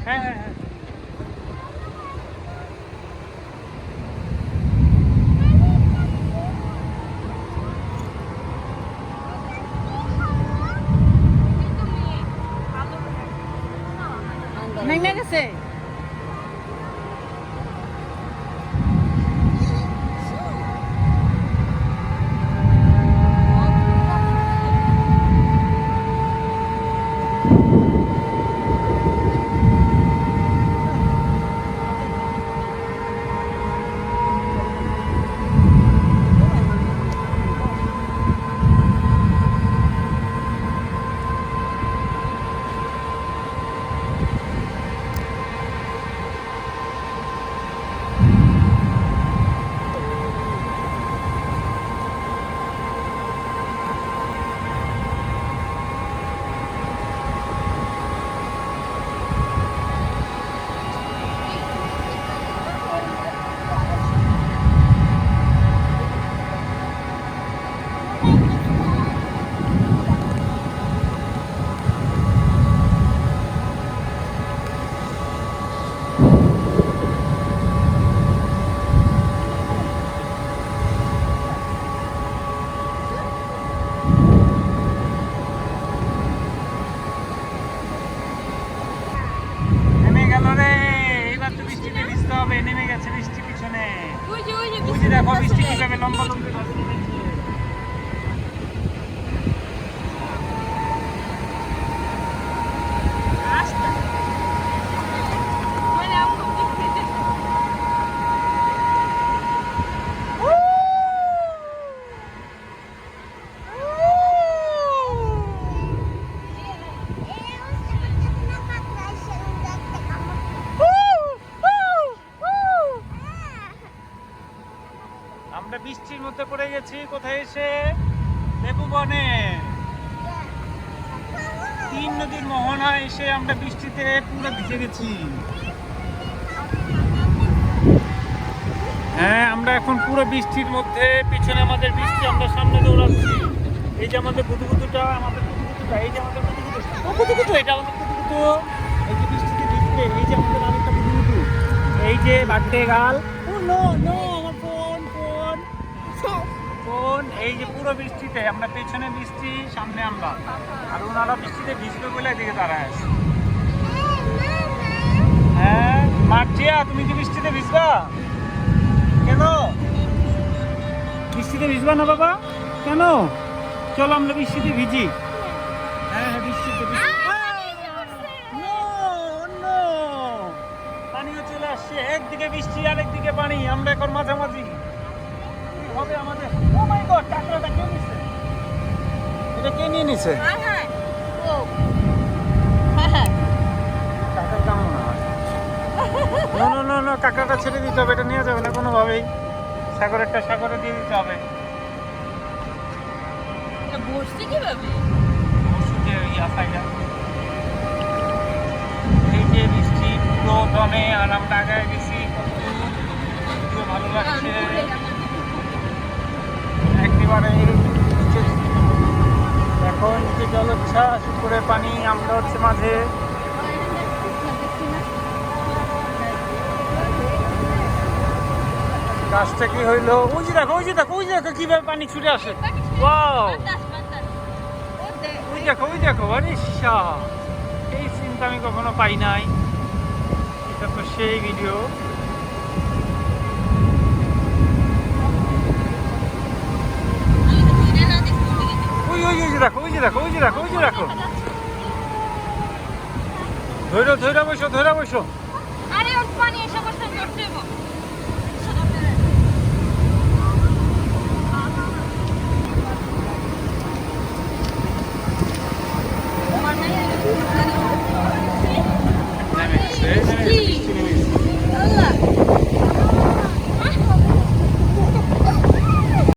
হ্যাঁ হ্যাঁ হ্যাঁ। নেমে গেছে। নেমে গেল রে, এইবার তো বৃষ্টিতে ভিজতে হবে। নেমে গেছে বৃষ্টি পিছনে। ওই যে ওই যে দেখো বৃষ্টি কিভাবে লম্বা লম্বি ভাবে নেমেছে। আমরা বৃষ্টির মধ্যে পড়ে গেছি কোথায় এসে? লেবু বনে। 3 নদীর মোহনায় এসে আমরা বৃষ্টিতে পুরো ভিজে গেছি। হ্যাঁ, আমরা এখন পুরো বৃষ্টির মধ্যে, পিছনে আমাদের বৃষ্টি, আমরা সামনে দৌড়াচ্ছি। এই যে আমাদের গুদুগুদুটা, এই যে আমাদের গুদুগুদু, এটা আমাদের গুদুগুদু। এই যে বৃষ্টিতে ভিজবে, এই যে আমাদের আরেকটা গুদুগুদু, এই যে বার্থডে গার্ল। ও নো নো, আমার ফোন ফোন ফোন। এই যে পুরো বৃষ্টিতে, আমরা পেছনে বৃষ্টি, সামনে আমরা, আর ওনারা বৃষ্টিতে ভিজবে বলে এদিকে দাঁড়ায় আছে। হ্যাঁ মার্জিয়া, তুমি কি বৃষ্টিতে ভিজবা? কেন বৃষ্টিতে ভিজবা না বাবা? কেন? চলো আমরা বৃষ্টিতে ভিজি। হ্যাঁ হ্যাঁ, বৃষ্টিতে পানিও চলে আসছে। একদিকে বৃষ্টি আর একদিকে পানি, আমরা এখন মাঝামাঝি হবে আমাদের। ও মাই গড, কাঁকড়াটা কে নিছে? এটা কে নিয়ে নিছে? কাঁকড়ার দাম মনে হয়। না, কাঁকড়াটা ছেড়ে দিতে হবে, এটা নিয়ে যাবে না কোনোভাবেই। সাগরে দিয়ে দিতে হবে। বসছে কিভাবে? এই যে বৃষ্টি পুরো দমে, আর আমরা আগায় গেছি। খুব ভালো লাগছে একেবারে। এখন নিচে জলোচ্ছ্বাস, উপরে পানি, আমরা হচ্ছে মাঝে। গাছটা কি হইলো? ওই যে দেখো কিভাবে পানি ছুটে আসে। ওয়াও, ওই দেখো আরে শাহ, এই সিনটা আমি কখনো পাই নাই। এটা তো সেই ভিডিও। ওই যে দেখো ধৈর্য বসো। আরে ওর পানি এসে বসে করতে